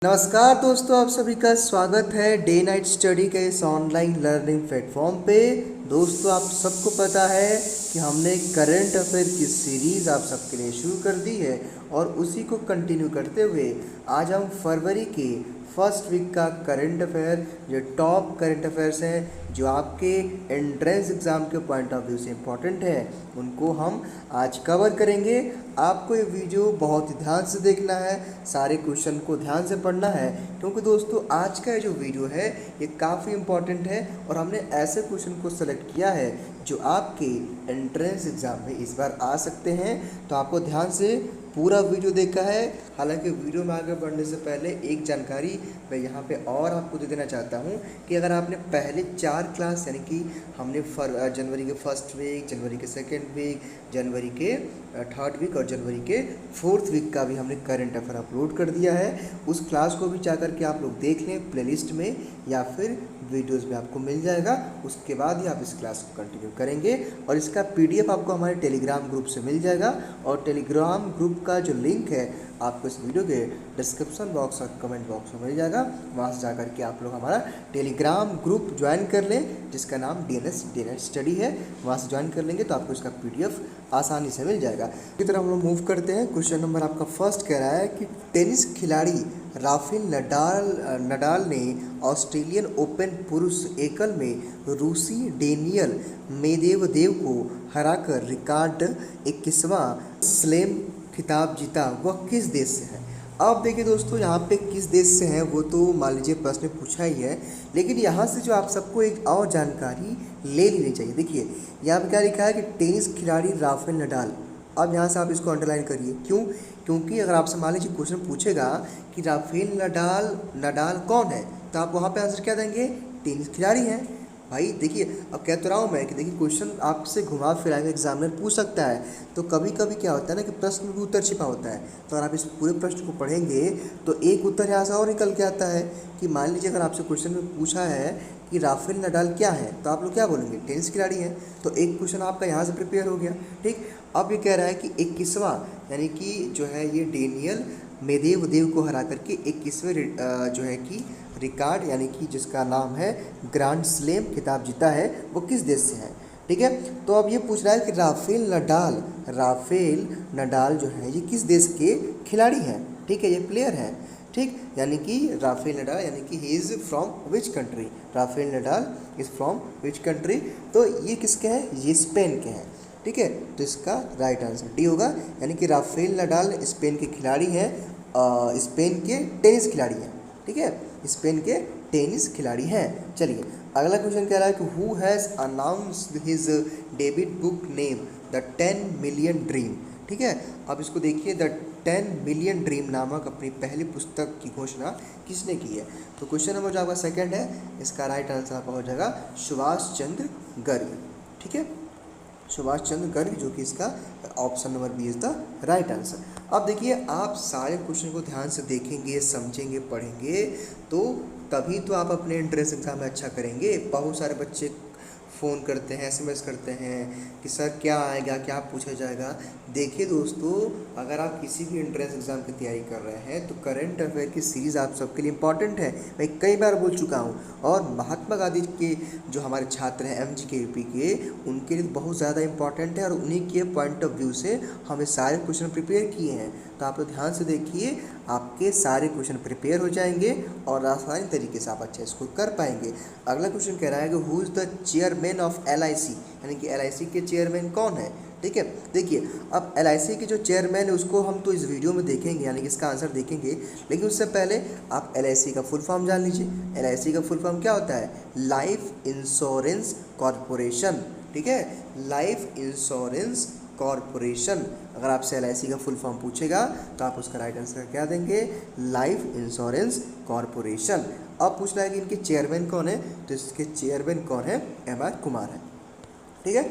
नमस्कार दोस्तों, आप सभी का स्वागत है डे नाइट स्टडी के इस ऑनलाइन लर्निंग प्लेटफॉर्म पे। दोस्तों, आप सबको पता है कि हमने करंट अफेयर की सीरीज़ आप सबके लिए शुरू कर दी है और उसी को कंटिन्यू करते हुए आज हम फरवरी के फर्स्ट वीक का करंट अफेयर, जो टॉप करंट अफेयर्स हैं जो आपके एंट्रेंस एग्ज़ाम के पॉइंट ऑफ व्यू से इम्पॉर्टेंट है, उनको हम आज कवर करेंगे। आपको ये वीडियो बहुत ही ध्यान से देखना है, सारे क्वेश्चन को ध्यान से पढ़ना है, क्योंकि दोस्तों आज का जो वीडियो है ये काफ़ी इम्पॉर्टेंट है और हमने ऐसे क्वेश्चन को सेलेक्ट किया है जो आपके एंट्रेंस एग्ज़ाम में इस बार आ सकते हैं। तो आपको ध्यान से पूरा वीडियो देखा है। हालांकि वीडियो में आगे बढ़ने से पहले एक जानकारी मैं यहाँ पे और आपको दे देना चाहता हूँ कि अगर आपने पहले 4 क्लास, यानी कि हमने जनवरी के फर्स्ट वीक, जनवरी के सेकेंड वीक, जनवरी के थर्ड वीक और जनवरी के फोर्थ वीक का भी हमने करंट अफेयर अपलोड कर दिया है। उस क्लास को भी जाकर के आप लोग देख लें प्लेलिस्ट में या फिर वीडियोस में आपको मिल जाएगा। उसके बाद ही आप इस क्लास को कंटिन्यू करेंगे और इसका पीडीएफ आपको हमारे टेलीग्राम ग्रुप से मिल जाएगा और टेलीग्राम ग्रुप का जो लिंक है आपको इस वीडियो के डिस्क्रिप्शन बॉक्स और कमेंट बॉक्स में मिल जाएगा। वहाँ से जाकर के आप लोग हमारा टेलीग्राम ग्रुप ज्वाइन कर लें, जिसका नाम डे नाइट स्टडी है। वहाँ से ज्वाइन कर लेंगे तो आपको इसका पीडीएफ आसानी से मिल जाएगा। इसी तरह हम लोग मूव करते हैं। क्वेश्चन नंबर आपका फर्स्ट कह रहा है कि टेनिस खिलाड़ी राफेल नडाल ने ऑस्ट्रेलियन ओपन पुरुष एकल में रूसी डेनियल मेदवेदेव को हराकर रिकॉर्ड 21वां स्लैम खिताब जीता। वह किस देश से है? अब देखिए दोस्तों, यहाँ पे किस देश से है वो तो मान लीजिए प्रश्न पूछा ही है, लेकिन यहाँ से जो आप सबको एक और जानकारी ले लेनी चाहिए। देखिए यहाँ पे क्या लिखा है कि टेनिस खिलाड़ी राफेल नडाल। अब यहाँ से आप इसको अंडरलाइन करिए। क्यों? क्योंकि अगर आपसे मान लीजिए क्वेश्चन पूछेगा कि राफेल नडाल कौन है, तो आप वहाँ पे आंसर क्या देंगे? टेनिस खिलाड़ी हैं। भाई देखिए, अब कह तो रहा हूँ मैं कि देखिए क्वेश्चन आपसे घुमा फिरा के एग्जामिनर पूछ सकता है, तो कभी कभी क्या होता है ना कि प्रश्न में भी उत्तर छिपा होता है। तो अगर आप इस पूरे प्रश्न को पढ़ेंगे तो एक उत्तर यहाँ से और निकल के आता है कि मान लीजिए अगर आपसे क्वेश्चन में पूछा है कि राफेल नडाल क्या है, तो आप लोग क्या बोलेंगे? टेनिस खिलाड़ी हैं। तो एक क्वेश्चन आपका यहाँ से प्रिपेयर हो गया। ठीक, अब ये कह रहा है कि 21वां, यानी कि जो है ये डेनियल मेदवेदेव को हरा करके 21वें जो है कि रिकॉर्ड, यानी कि जिसका नाम है ग्रैंड स्लैम खिताब जीता है, वो किस देश से है। ठीक है, तो अब ये पूछ रहा है कि राफेल नडाल जो है ये किस देश के खिलाड़ी हैं। ठीक है, ये प्लेयर हैं। ठीक, यानी कि राफेल नडाल, यानी कि he is from which country? Rafael Nadal is from which country? तो ये किसके हैं? ये स्पेन के हैं। ठीक है, तो इसका राइट आंसर डी होगा, यानी कि राफेल नडाल स्पेन के खिलाड़ी हैं, स्पेन के टेनिस खिलाड़ी हैं। ठीक है, स्पेन के टेनिस खिलाड़ी हैं। चलिए अगला क्वेश्चन कह रहा है कि who has announced his debut book name the 10 million dream. ठीक है, अब इसको देखिए, द 10 मिलियन ड्रीम नामक अपनी पहली पुस्तक की घोषणा किसने की है? तो क्वेश्चन नंबर जो आपका सेकंड है, इसका राइट आंसर आपका हो जाएगा सुभाष चंद्र गर्ग। ठीक है, सुभाष चंद्र गर्ग, जो कि इसका option number B is the right answer. अब देखिए, आप सारे क्वेश्चन को ध्यान से देखेंगे, समझेंगे, पढ़ेंगे, तो तभी तो आप अपने एंट्रेंस एग्जाम में अच्छा करेंगे। बहुत सारे बच्चे फ़ोन करते हैं, एसएमएस करते हैं कि सर क्या आएगा, क्या पूछा जाएगा। देखिए दोस्तों, अगर आप किसी भी एंट्रेंस एग्ज़ाम की तैयारी कर रहे हैं तो करंट अफेयर की सीरीज़ आप सबके लिए इम्पॉर्टेंट है। मैं कई बार बोल चुका हूँ, और महात्मा गांधी के जो हमारे छात्र हैं MGKUP के, उनके लिए बहुत ज़्यादा इंपॉर्टेंट है और उन्हीं के पॉइंट ऑफ व्यू से हमें सारे क्वेश्चन प्रिपेयर किए हैं। तो आप लोग ध्यान से देखिए, आपके सारे क्वेश्चन प्रिपेयर हो जाएंगे और आसानी तरीके से आप अच्छा स्कोर कर पाएंगे। अगला क्वेश्चन कह रहा है कि who is the chairman of LIC, यानी कि LIC के चेयरमैन कौन है। ठीक है, देखिए अब LIC के जो चेयरमैन है उसको हम तो इस वीडियो में देखेंगे, यानी कि इसका आंसर देखेंगे, लेकिन उससे पहले आप LIC का फुल फॉर्म जान लीजिए। LIC का फुल फॉर्म क्या होता है? Life insurance corporation. ठीक है, लाइफ इंश्योरेंस कॉरपोरेशन। अगर आपसे LIC का फुल फॉर्म पूछेगा तो आप उसका राइट आंसर क्या देंगे? Life insurance corporation. अब पूछ रहा है कि इनके चेयरमैन कौन है, तो इसके चेयरमैन कौन है? MR कुमार है। ठीक है,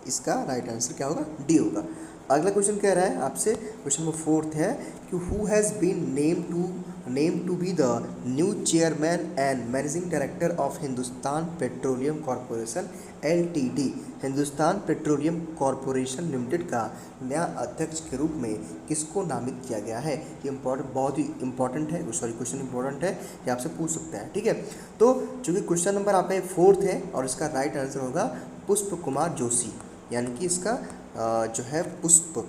इसका राइट आंसर क्या होगा? डी होगा। अगला क्वेश्चन कह रहा है आपसे, क्वेश्चन नंबर 4 है कि who has been name to name to be the new chairman and managing director of Hindustan Petroleum Corporation LTD. Hindustan Petroleum Corporation Limited का नया अध्यक्ष के रूप में किसको नामित किया गया है? ये इम्पोर्टेंट, बहुत ही इंपॉर्टेंट है, सॉरी क्वेश्चन इंपॉर्टेंट है, ये आपसे पूछ सकता है। ठीक है, तो चूँकि क्वेश्चन नंबर आपका 4th है और इसका राइट आंसर होगा पुष्प कुमार जोशी, यानी कि इसका जो है पुष्प,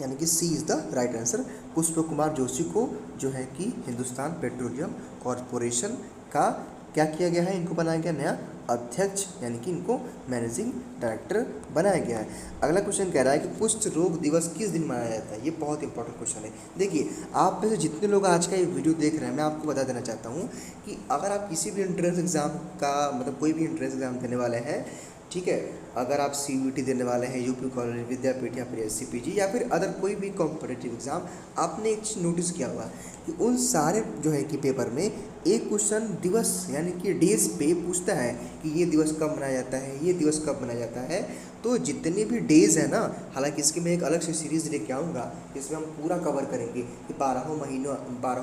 यानी कि C is the right answer. पुष्प कुमार जोशी को जो है कि हिंदुस्तान पेट्रोलियम कॉरपोरेशन का क्या किया गया है, इनको बनाया गया नया अध्यक्ष, यानी कि इनको मैनेजिंग डायरेक्टर बनाया गया है। अगला क्वेश्चन कह रहा है कि कुष्ठ रोग दिवस किस दिन मनाया जाता है? ये बहुत इंपॉर्टेंट क्वेश्चन है। देखिए, आप में से जितने लोग आज का ये वीडियो देख रहे हैं, मैं आपको बता देना चाहता हूँ कि अगर आप किसी भी एंट्रेंस एग्ज़ाम का, मतलब कोई भी एंट्रेंस एग्ज़ाम देने वाले हैं, ठीक है, अगर आप CUET देने वाले हैं, यूपी कॉलेज विद्यापीठ या फिर SCPG या फिर अदर कोई भी कॉम्पिटिटिव एग्ज़ाम, आपने एक चीज़ नोटिस किया होगा कि उन सारे जो है कि पेपर में एक क्वेश्चन दिवस यानी कि डेज पे पूछता है कि ये दिवस कब मनाया जाता है, ये दिवस कब मनाया जाता है। तो जितने भी डेज़ हैं ना, हालांकि इसकी मैं एक अलग से सीरीज़ लेके आऊँगा, इसमें हम पूरा कवर करेंगे कि 12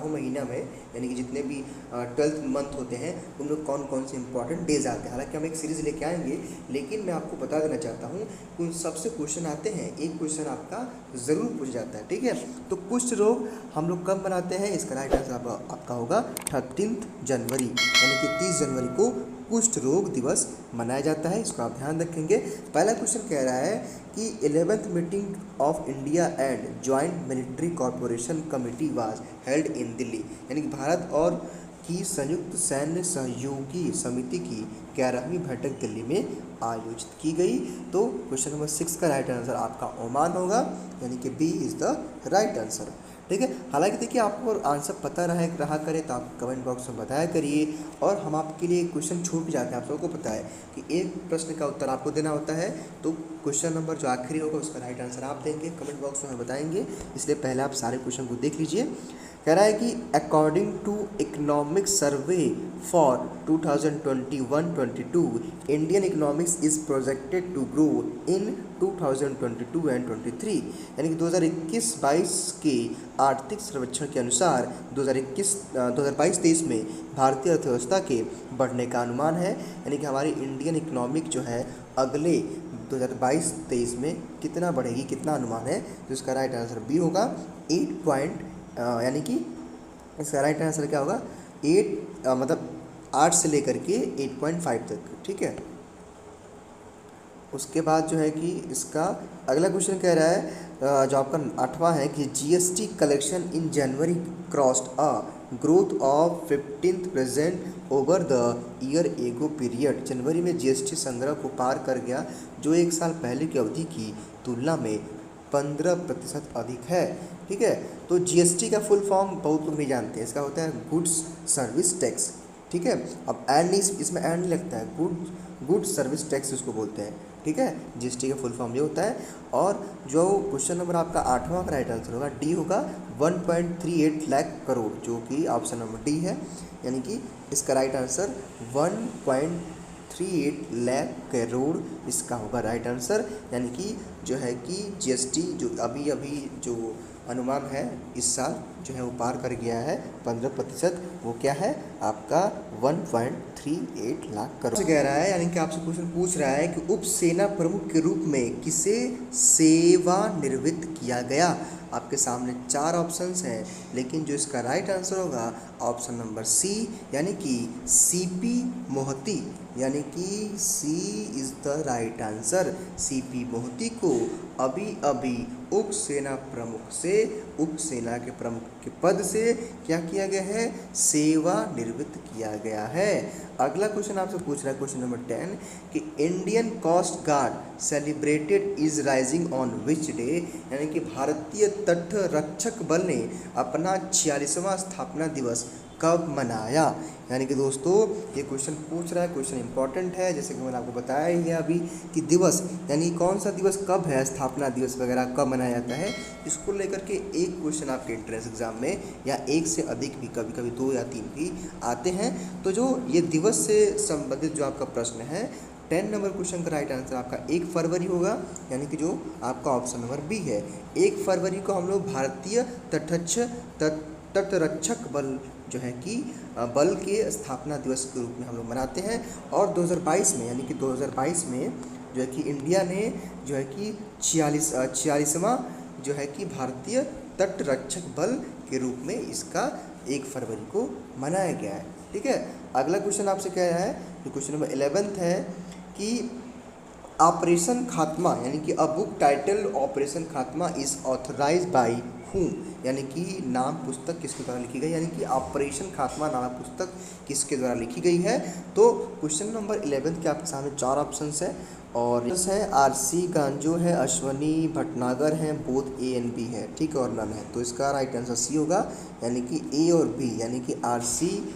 महीना में, यानी कि जितने भी 12th मंथ होते हैं उनमें कौन कौन से इंपॉर्टेंट डेज़ आते हैं। हालांकि हम एक सीरीज़ लेके आएंगे, लेकिन मैं आपको बता देना चाहता हूँ कि उन सबसे क्वेश्चन आते हैं, एक क्वेश्चन आपका ज़रूर पूछ जाता है। ठीक है, तो कुष्ठ रोग हम लोग कब मनाते हैं? इसका राइट आंसर आपका होगा 13 जनवरी, यानी कि 30 जनवरी को कुष्ठ रोग दिवस मनाया जाता है। इसको आप ध्यान रखेंगे। पहला क्वेश्चन कह रहा है कि 11th meeting of India and joint military corporation committee was held in Delhi, यानी कि भारत और की संयुक्त सैन्य सहयोगी समिति की 11वीं बैठक दिल्ली में आयोजित की गई। तो क्वेश्चन नंबर 6 का राइट आंसर आपका ओमान होगा, यानी कि B is the right answer. ठीक है, हालांकि देखिए, आपको आंसर पता रहा करे तो आप कमेंट बॉक्स में बताया करिए, और हम आपके लिए क्वेश्चन छोड़ भी जाते हैं। आप सबको पता है कि एक प्रश्न का उत्तर आपको देना होता है, तो क्वेश्चन नंबर जो आखिरी होगा उसका राइट आंसर आप देंगे, कमेंट बॉक्स में बताएंगे। इसलिए पहले आप सारे क्वेश्चन को देख लीजिए। कह रहा है कि according to economic survey for 2021-22 Indian economics is projected to grow in 2022 and 23, यानी कि 2021-22 के आर्थिक सर्वेक्षण के अनुसार 2022-23 में भारतीय अर्थव्यवस्था के बढ़ने का अनुमान है। यानी कि हमारी इंडियन इकोनॉमिक जो है अगले 2022-23 में कितना बढ़ेगी, कितना अनुमान है, तो इसका राइट आंसर बी होगा 8 यानी कि इसका राइट आंसर क्या होगा 8 मतलब 8 से लेकर के 8.5 तक। ठीक है, उसके बाद जो है कि इसका अगला क्वेश्चन कह रहा है जो आपका 8वां है कि GST collection in January crossed a growth of 15% over the year ago period. जनवरी में GST संग्रह को पार कर गया, जो एक साल पहले की अवधि की तुलना में 15% अधिक है। ठीक है, तो GST का फुल फॉर्म बहुत लोग नहीं जानते हैं, इसका होता है गुड्स सर्विस टैक्स। ठीक है, अब एंड इसमें एंड लगता है, गुड सर्विस टैक्स इसको बोलते हैं। ठीक है, GST का फुल फॉर्म ये होता है। और जो क्वेश्चन नंबर आपका 8वां का राइट आंसर होगा डी होगा 1.38 लाख करोड़, जो कि ऑप्शन नंबर डी है, यानी कि इसका राइट आंसर 1.38 लाख करोड़ इसका होगा राइट आंसर। यानी कि जो है कि GST जो अभी जो अनुमान है इस साल जो है वो पार कर गया है 15%, वो क्या है आपका 1.38 लाख करोड़ कह रहा है। यानी कि आपसे क्वेश्चन पूछ रहा है कि उप सेना प्रमुख के रूप में किसे सेवानिवृत्त किया गया। आपके सामने 4 ऑप्शंस हैं, लेकिन जो इसका राइट आंसर होगा ऑप्शन नंबर सी, यानी कि CP मोहती, यानी कि C is the right answer. CP Mohanty को अभी उप सेना प्रमुख से, उप सेना के प्रमुख के पद से क्या किया गया है, सेवानिवृत्त किया गया है। अगला क्वेश्चन आपसे पूछ रहा है क्वेश्चन नंबर 10 कि Indian coast guard celebrated is raising on which day, यानी कि भारतीय तट रक्षक बल ने अपना 46वां स्थापना दिवस कब मनाया। यानी कि दोस्तों ये क्वेश्चन पूछ रहा है, क्वेश्चन इंपॉर्टेंट है, जैसे कि मैंने आपको बताया ही है अभी कि दिवस यानी कौन सा दिवस कब है, स्थापना दिवस वगैरह कब मनाया जाता है, इसको लेकर के एक क्वेश्चन आपके एंट्रेंस एग्जाम में या एक से अधिक भी, कभी कभी 2 या 3 भी आते हैं। तो जो ये दिवस से संबंधित जो आपका प्रश्न है 10 नंबर क्वेश्चन का राइट आंसर आपका 1 फरवरी होगा, यानी कि जो आपका ऑप्शन नंबर बी है। 1 फरवरी को हम लोग भारतीय तटरक्षक बल जो है कि बल के स्थापना दिवस के रूप में हम लोग मनाते हैं। और 2022 में यानी कि 2022 में जो है कि इंडिया ने जो है कि 46वां जो है कि भारतीय तटरक्षक बल के रूप में इसका 1 फरवरी को मनाया गया है। ठीक है, अगला क्वेश्चन आपसे कह रहा है, जो क्वेश्चन नंबर 11 है कि ऑपरेशन खात्मा यानी कि अ बुक टाइटल ऑपरेशन खात्मा इज ऑथराइज बाय हूम, यानी कि नाम पुस्तक किसके द्वारा लिखी गई, यानी कि ऑपरेशन खात्मा नाम पुस्तक किसके द्वारा लिखी गई है। तो क्वेश्चन नंबर 11 के आपके सामने 4 ऑप्शंस है और है आरसी गांजो है, अश्वनी भटनागर है, बोथ ए एंड बी है, ठीक है, और नन है। तो इसका राइट आंसर सी होगा, यानी कि ए और बी, यानी कि आरसी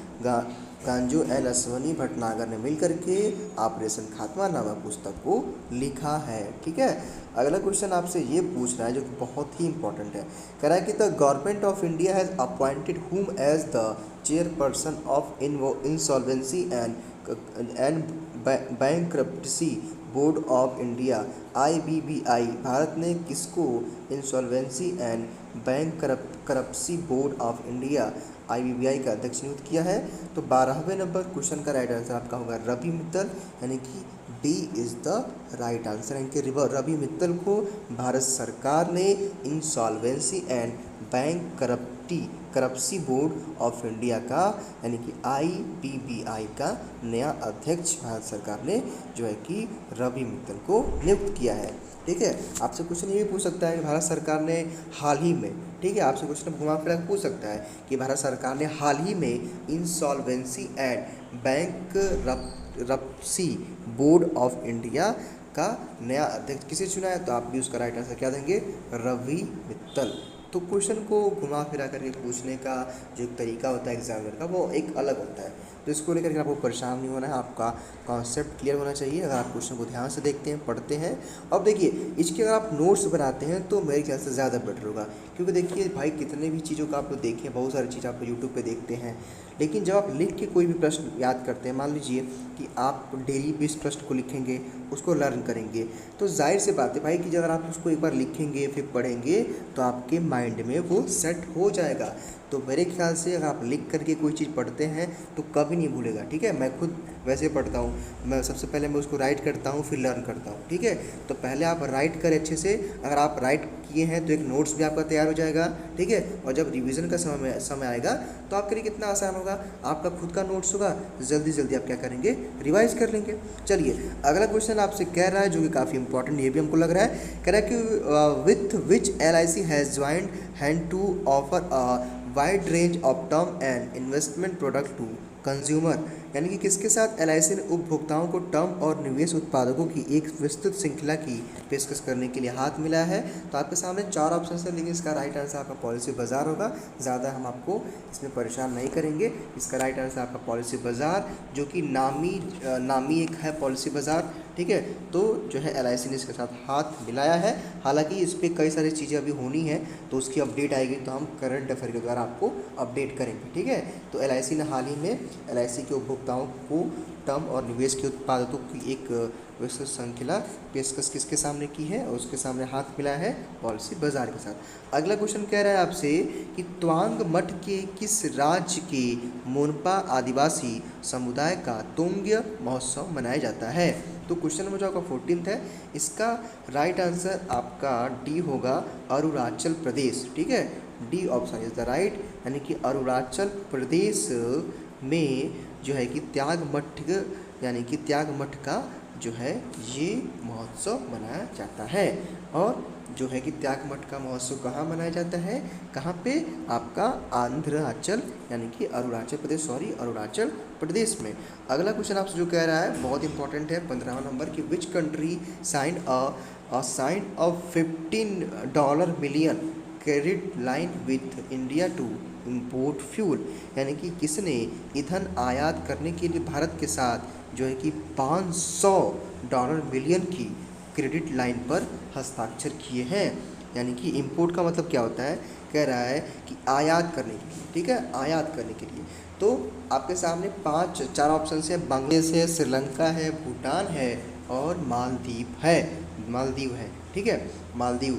गांजो एंड अश्वनी भटनागर ने मिलकर के ऑपरेशन खात्मा नामक पुस्तक को लिखा है। ठीक है, अगला क्वेश्चन आपसे ये पूछ रहा है जो कि बहुत ही इंपॉर्टेंट है, कह रहा है कि the government of India has appointed whom as the chairperson of insolvency and bankruptcy board of India IBBI। भारत ने किसको insolvency and bankruptcy board of India IBBI का अध्यक्ष नियुक्त किया है। तो 12वें नंबर क्वेश्चन का राइट आंसर आपका होगा रवि मित्तल, यानी कि D is the right answer. यानी कि रवि मित्तल को भारत सरकार ने insolvency and bankruptcy board of India का यानी कि IBBI का नया अध्यक्ष भारत सरकार ने जो है कि रवि मित्तल को नियुक्त किया है। ठीक है, आपसे क्वेश्चन ये भी पूछ सकता है कि भारत सरकार ने हाल ही में, ठीक है, आपसे क्वेश्चन घुमा फिरा पूछ सकता है कि भारत सरकार ने हाल ही में insolvency and bankruptcy board of India का नया अध्यक्ष किसे चुना है। तो आप भी उसका राइट आंसर क्या देंगे, रवि मित्तल। तो क्वेश्चन को घुमा फिरा करके पूछने का जो एक तरीका होता है एग्जामिनर का, वो एक अलग होता है। तो इसको लेकर के आपको परेशान नहीं होना है, आपका कॉन्सेप्ट क्लियर होना चाहिए अगर आप क्वेश्चन को ध्यान से देखते हैं, पढ़ते हैं। अब देखिए, इसके अगर आप नोट्स बनाते हैं तो मेरे ख्याल से ज़्यादा बेटर होगा, क्योंकि देखिए भाई कितने भी चीज़ों का आप लोग देखें, बहुत सारी चीज़ आप यूट्यूब पे देखते हैं, लेकिन जब आप लिख के कोई भी प्रश्न याद करते हैं, मान लीजिए कि आप डेली बेस प्रश्न को लिखेंगे, उसको लर्न करेंगे, तो जाहिर सी बात है भाई कि अगर आप उसको एक बार लिखेंगे फिर पढ़ेंगे तो आपके माइंड में वो सेट हो जाएगा। तो मेरे ख्याल से अगर आप लिख करके कोई चीज़ पढ़ते हैं तो कभी नहीं भूलेगा। ठीक है, मैं खुद वैसे पढ़ता हूँ, मैं सबसे पहले मैं उसको राइट करता हूँ फिर लर्न करता हूँ। ठीक है, तो पहले आप राइट करें अच्छे से, अगर आप राइट किए हैं तो एक नोट्स भी आपका तैयार हो जाएगा। ठीक है, और जब रिवीजन का समय आएगा तो आपके लिए कितना आसान होगा, आपका खुद का नोट्स होगा, जल्दी जल्दी आप क्या करेंगे, रिवाइज कर लेंगे। चलिए, अगला क्वेश्चन आपसे कह रहा है जो कि काफ़ी इंपॉर्टेंट, ये भी हमको लग रहा है, कह रहा है कि with which LIC has joined hand to offer a wide range of term and investment product to consumer, यानी कि किसके साथ LIC ने उपभोक्ताओं को टर्म और निवेश उत्पादकों की एक विस्तृत श्रृंखला की पेशकश करने के लिए हाथ मिला है। तो आपके सामने 4 ऑप्शन है, लेकिन इसका राइट आंसर आपका पॉलिसी बाजार होगा। ज़्यादा हम आपको इसमें परेशान नहीं करेंगे। इसका राइट आंसर आपका पॉलिसी बाजार, जो कि नामी एक है पॉलिसी बाजार। ठीक है, तो जो है LIC ने इसके साथ हाथ मिलाया है। हालांकि इस पर कई सारी चीज़ें अभी होनी है, तो उसकी अपडेट आएगी तो हम करंट अफेयर के द्वारा आपको अपडेट करेंगे। ठीक है, तो LIC ने हाल ही में LIC के उपभोक्ताओं को टर्म और निवेश के उत्पादकों की एक विस्तृत श्रृंखला पेशकश किसके सामने की है, और उसके सामने हाथ मिला है पॉलिसी बाजार के साथ। अगला क्वेश्चन कह रहा है आपसे कि त्वांग मठ के किस राज्य के मोनपा आदिवासी समुदाय का तोंग्य महोत्सव मनाया जाता है। तो क्वेश्चन नंबर जो आपका 14 है, इसका राइट आंसर आपका डी होगा, अरुणाचल प्रदेश। ठीक है, D option is the right, यानी कि अरुणाचल प्रदेश में जो है कि त्याग मठ का जो है ये महोत्सव मनाया जाता है। और जो है कि त्याग मठ का महोत्सव कहाँ मनाया जाता है, कहाँ पे, आपका आंध्राचल यानी कि अरुणाचल प्रदेश में। अगला क्वेश्चन आपसे जो कह रहा है बहुत इंपॉर्टेंट है, 15वां नंबर की which country sign a $15 million credit line with India to import fuel, यानी कि किसने ईंधन आयात करने के लिए भारत के साथ जो है कि $500 मिलियन की क्रेडिट लाइन पर हस्ताक्षर किए हैं। यानी कि इंपोर्ट का मतलब क्या होता है, कह रहा है कि आयात करने के लिए। ठीक है, आयात करने के लिए। तो आपके सामने 4 ऑप्शन है, बांग्लादेश है, श्रीलंका है, भूटान है और मालदीव है। ठीक है, मालदीव।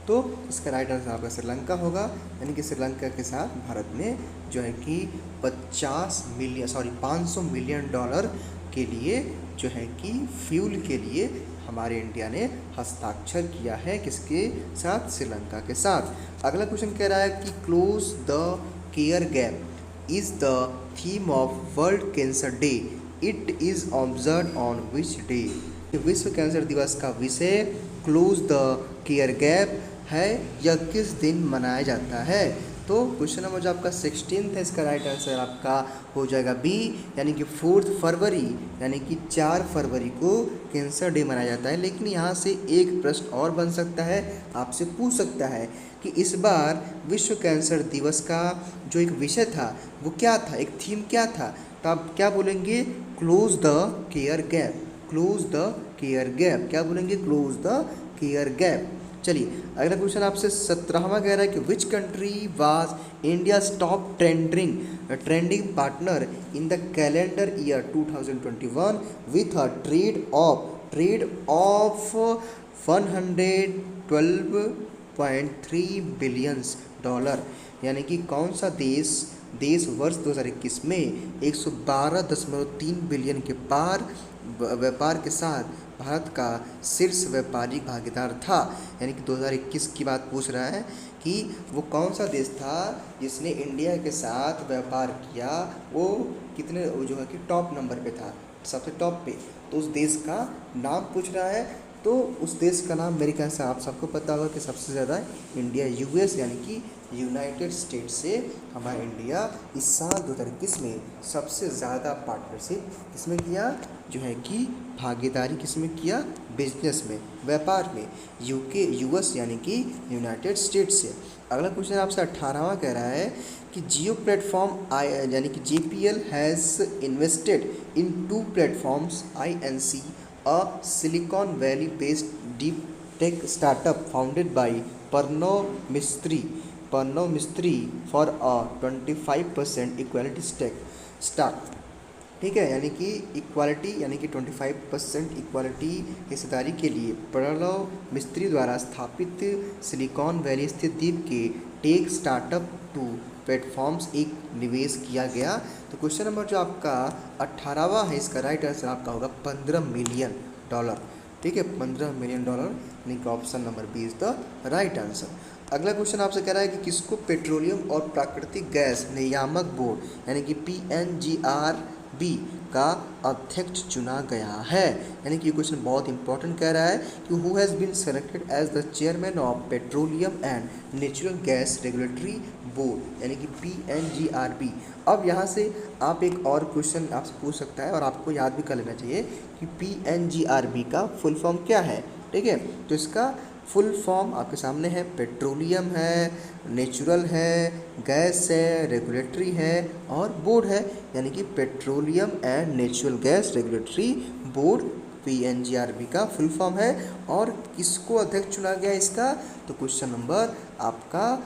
तो इसका राइट आंसर आपका श्रीलंका होगा, यानी कि श्रीलंका के साथ भारत ने जो है कि 500 मिलियन डॉलर के लिए जो है कि फ्यूल के लिए हमारे इंडिया ने हस्ताक्षर किया है, किसके साथ? श्रीलंका के साथ। अगला क्वेश्चन कह रहा है कि close the care gap is the theme of world cancer day, it is observe on which day? विश्व कैंसर दिवस का विषय क्लोज द केयर गैप है, यह किस दिन मनाया जाता है? तो क्वेश्चन नंबर जो आपका 16 है, इसका राइट आंसर आपका हो जाएगा बी, यानी कि 4 फरवरी, यानी कि 4 फरवरी को कैंसर डे मनाया जाता है। लेकिन यहाँ से एक प्रश्न और बन सकता है, आपसे पूछ सकता है कि इस बार विश्व कैंसर दिवस का जो एक विषय था वो क्या था, एक थीम क्या था? तो आप क्या बोलेंगे? Close the care gap, close the care gap. क्या बोलेंगे? Close the care gap. चलिए अगला क्वेश्चन आपसे 17वां कह रहा है कि which country was India top trending partner in the calendar year 2021 with a trade off 112.3 billions dollar, यानी कि कौन सा देश वर्ष 2021 में 112.3 बिलियन के पार व्यापार के साथ भारत का शीर्ष व्यापारिक भागीदार था? यानी कि 2021 की बात पूछ रहा है कि वो कौन सा देश था जिसने इंडिया के साथ व्यापार किया, वो कितने जो है कि टॉप नंबर पे था, सबसे टॉप पे। तो उस देश का नाम पूछ रहा है, तो उस देश का नाम मेरे ख्याल से आप सबको पता होगा कि सबसे ज़्यादा इंडिया यूएस यानी कि यूनाइटेड स्टेट्स से हमारा इंडिया इस साल 2021 में सबसे ज़्यादा पार्टनरशिप किसमें किया, जो है कि भागीदारी किसमें किया? बिजनेस में, व्यापार में, यूएस यानी कि यूनाइटेड स्टेट्स से। अगला क्वेश्चन आपसे 18वां कह रहा है कि जियो प्लेटफॉर्म यानी कि JPL has invested in 2 platforms INC, a Silicon Valley based deep tech startup founded by Pranav Mistry for a 25% equality stake। ठीक है, यानी कि इक्वालिटी यानी कि 25% इक्वालिटी हिस्सेदारी के लिए प्रणव मिस्त्री द्वारा स्थापित सिलिकॉन वैली स्थित द्वीप के टेक स्टार्टअप 2 प्लेटफॉर्म्स एक निवेश किया गया। तो क्वेश्चन नंबर जो आपका 18वां है, इसका राइट आंसर आपका होगा 15 मिलियन डॉलर। ठीक है, 15 मिलियन डॉलर, यानी कि option number B is the right answer. अगला क्वेश्चन आपसे कह रहा है कि किसको पेट्रोलियम और प्राकृतिक गैस नियामक बोर्ड यानी कि PNGRB का अध्यक्ष चुना गया है? यानी कि ये क्वेश्चन बहुत इंपॉर्टेंट कह रहा है कि who has been selected as the chairman of petroleum and natural gas regulatory board, यानी कि PNGRB। अब यहाँ से आप एक और क्वेश्चन आपसे पूछ सकता है और आपको याद भी कर लेना चाहिए कि PNGRB का फुल फॉर्म क्या है। ठीक है, तो इसका फुल फॉर्म आपके सामने है, पेट्रोलियम है, नेचुरल है, गैस है, रेगुलेटरी है और बोर्ड है, यानी कि petroleum and natural gas regulatory board PNGRB का फुल फॉर्म है। और किसको अध्यक्ष चुना गया इसका? तो क्वेश्चन नंबर आपका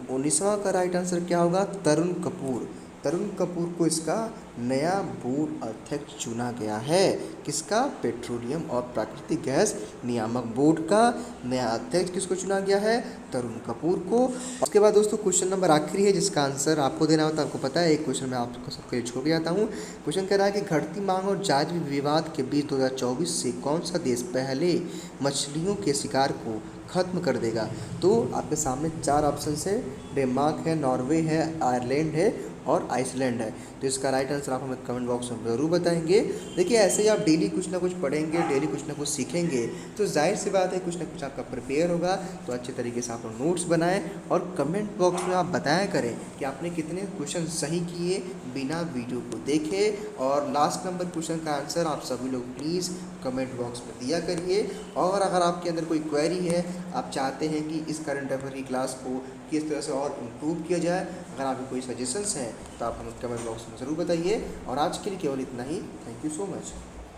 19वां का राइट आंसर क्या होगा? तरुण कपूर। तरुण कपूर को इसका नया बोर्ड अध्यक्ष चुना गया है। किसका? पेट्रोलियम और प्राकृतिक गैस नियामक बोर्ड का नया अध्यक्ष किसको चुना गया है? तरुण कपूर को। उसके बाद दोस्तों क्वेश्चन नंबर आखिरी है जिसका आंसर आपको देना होता है, आपको पता है। एक क्वेश्चन मैं आपको सबके लिए छोड़ के जाता हूँ। क्वेश्चन कह रहा है कि घटती मांग और जायज विवाद के बीच 2024 से कौन सा देश पहले मछलियों के शिकार को खत्म कर देगा? तो आपके सामने 4 ऑप्शन है, डेनमार्क है, नॉर्वे है, आयरलैंड है और आइसलैंड है। तो इसका राइट आंसर आप हमें कमेंट बॉक्स में ज़रूर बताएंगे। देखिए ऐसे ही आप डेली कुछ ना कुछ पढ़ेंगे, डेली कुछ ना कुछ सीखेंगे, तो जाहिर सी बात है कुछ ना कुछ आपका प्रिपेयर होगा। तो अच्छे तरीके से आप नोट्स बनाएं और कमेंट बॉक्स में आप बताया करें कि आपने कितने क्वेश्चन सही किए बिना वीडियो को देखे। और लास्ट नंबर क्वेश्चन का आंसर आप सभी लोग प्लीज़ कमेंट बॉक्स में दिया करिए। और अगर आपके अंदर कोई क्वेरी है, आप चाहते हैं कि इस करंट अफेयर की क्लास को किस तरह से और इम्प्रूव किया जाए, अगर आपके कोई सजेशंस हैं तो आप हमें कमेंट बॉक्स में ज़रूर बताइए। और आज के लिए केवल इतना ही। Thank you so much.